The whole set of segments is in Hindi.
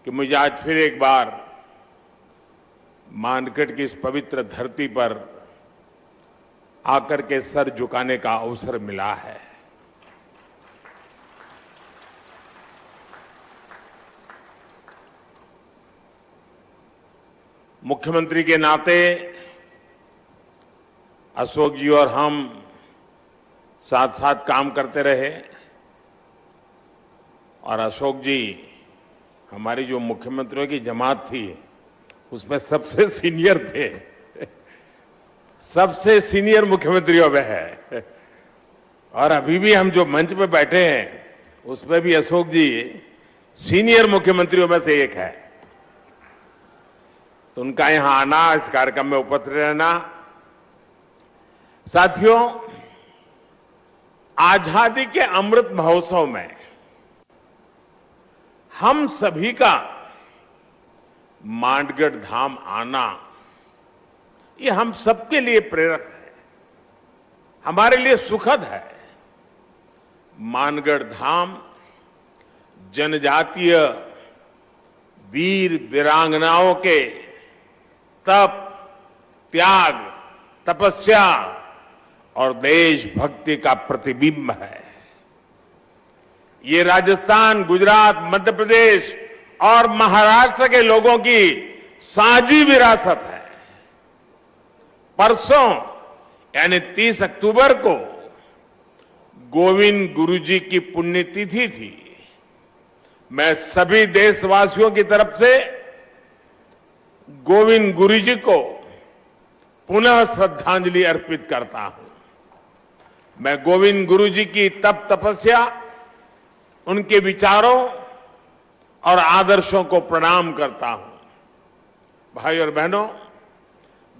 कि मुझे आज फिर एक बार मानगढ़ की इस पवित्र धरती पर आकर के सर झुकाने का अवसर मिला है। मुख्यमंत्री के नाते अशोक जी और हम साथ साथ काम करते रहे और अशोक जी हमारी जो मुख्यमंत्रियों की जमात थी उसमें सबसे सीनियर थे, सबसे सीनियर मुख्यमंत्रियों में है। और अभी भी हम जो मंच पे बैठे हैं उसमें भी अशोक जी सीनियर मुख्यमंत्रियों में से एक है। तो उनका यहां आना, इस कार्यक्रम में उपस्थित रहना, साथियों, आजादी के अमृत महोत्सव में हम सभी का मानगढ़ धाम आना, ये हम सबके लिए प्रेरक है, हमारे लिए सुखद है। मानगढ़ धाम जनजातीय वीर वीरांगनाओं के तप, त्याग, तपस्या और देशभक्ति का प्रतिबिंब है। ये राजस्थान, गुजरात, मध्य प्रदेश और महाराष्ट्र के लोगों की साझी विरासत है। परसों यानी 30 अक्टूबर को गोविंद गुरु जी की पुण्यतिथि थी। मैं सभी देशवासियों की तरफ से गोविंद गुरु जी को पुनः श्रद्धांजलि अर्पित करता हूं। मैं गोविंद गुरु जी की तप तपस्या, उनके विचारों और आदर्शों को प्रणाम करता हूं। भाई और बहनों,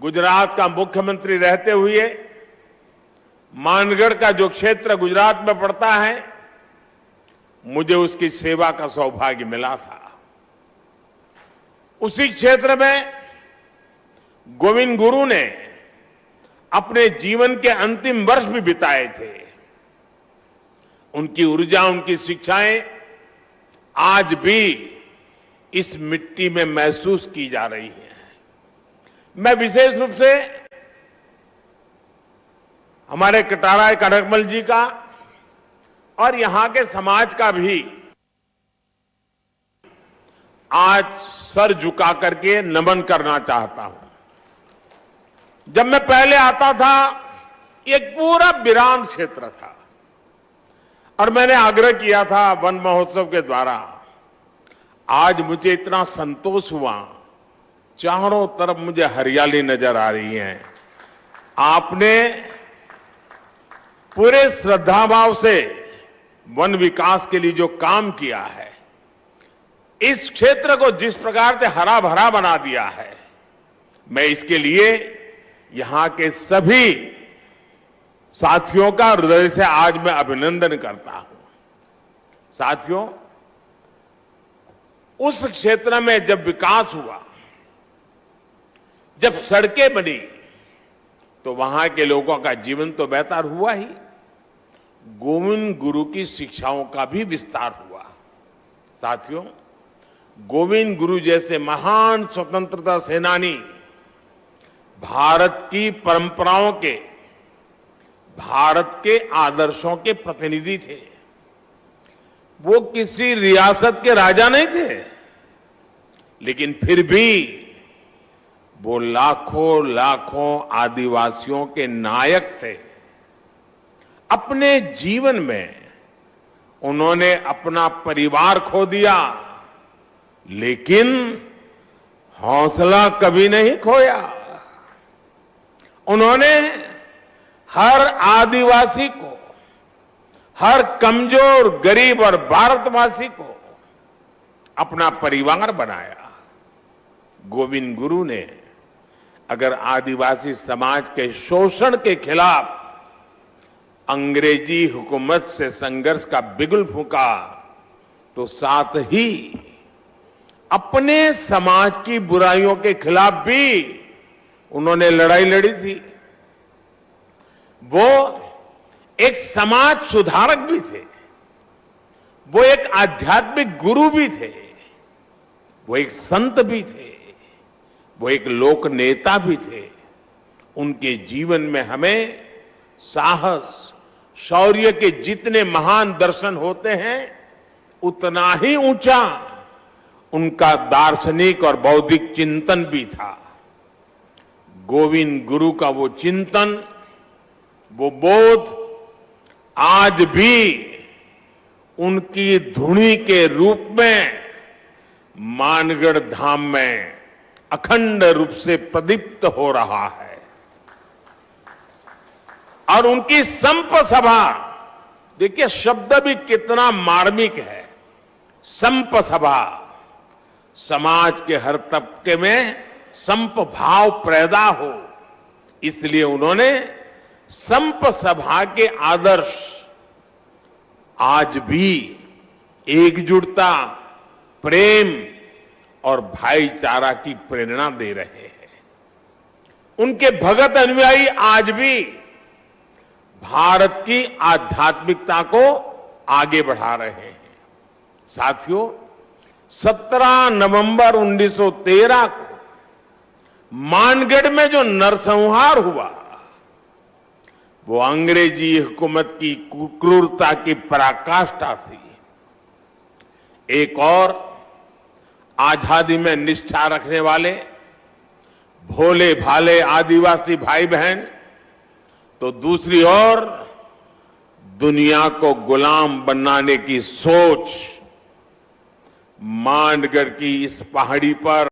गुजरात का मुख्यमंत्री रहते हुए मानगढ़ का जो क्षेत्र गुजरात में पड़ता है, मुझे उसकी सेवा का सौभाग्य मिला था। उसी क्षेत्र में गोविंद गुरु ने अपने जीवन के अंतिम वर्ष भी बिताए थे। उनकी ऊर्जा, उनकी शिक्षाएं आज भी इस मिट्टी में महसूस की जा रही हैं। मैं विशेष रूप से हमारे कटारा कनकमल जी का और यहां के समाज का भी आज सर झुका करके नमन करना चाहता हूं। जब मैं पहले आता था, एक पूरा वीरान क्षेत्र था और मैंने आग्रह किया था वन महोत्सव के द्वारा। आज मुझे इतना संतोष हुआ, चारों तरफ मुझे हरियाली नजर आ रही है। आपने पूरे श्रद्धाभाव से वन विकास के लिए जो काम किया है, इस क्षेत्र को जिस प्रकार से हरा भरा बना दिया है, मैं इसके लिए यहां के सभी साथियों का हृदय से आज मैं अभिनंदन करता हूं। साथियों, उस क्षेत्र में जब विकास हुआ, जब सड़कें बनी, तो वहां के लोगों का जीवन तो बेहतर हुआ ही, गोविंद गुरु की शिक्षाओं का भी विस्तार हुआ। साथियों, गोविंद गुरु जैसे महान स्वतंत्रता सेनानी भारत की परंपराओं के, भारत के आदर्शों के प्रतिनिधि थे। वो किसी रियासत के राजा नहीं थे, लेकिन फिर भी वो लाखों लाखों आदिवासियों के नायक थे। अपने जीवन में उन्होंने अपना परिवार खो दिया, लेकिन हौसला कभी नहीं खोया। उन्होंने हर आदिवासी को, हर कमजोर, गरीब और भारतवासी को अपना परिवार बनाया। गोविंद गुरु ने अगर आदिवासी समाज के शोषण के खिलाफ अंग्रेजी हुकूमत से संघर्ष का बिगुल फूंका, तो साथ ही अपने समाज की बुराइयों के खिलाफ भी उन्होंने लड़ाई लड़ी थी। वो एक समाज सुधारक भी थे, वो एक आध्यात्मिक गुरु भी थे। वो एक संत भी थे, वो एक लोक नेता भी थे। उनके जीवन में हमें साहस, शौर्य के जितने महान दर्शन होते हैं, उतना ही ऊंचा उनका दार्शनिक और बौद्धिक चिंतन भी था। गोविंद गुरु का वो चिंतन, वो बोध आज भी उनकी धुनी के रूप में मानगढ़ धाम में अखंड रूप से प्रदीप्त हो रहा है। और उनकी संप सभा, देखिए शब्द भी कितना मार्मिक है। संप सभा, समाज के हर तबके में संप भाव पैदा हो, इसलिए उन्होंने संप सभा के आदर्श आज भी एकजुटता, प्रेम और भाईचारा की प्रेरणा दे रहे हैं। उनके भगत अनुयायी आज भी भारत की आध्यात्मिकता को आगे बढ़ा रहे हैं। साथियों, 17 नवंबर 1913 को मानगढ़ में जो नरसंहार हुआ, वो अंग्रेजी हुकूमत की क्रूरता की पराकाष्ठा थी। एक और आजादी में निष्ठा रखने वाले भोले भाले आदिवासी भाई बहन, तो दूसरी ओर दुनिया को गुलाम बनाने की सोच मानगढ़ की इस पहाड़ी पर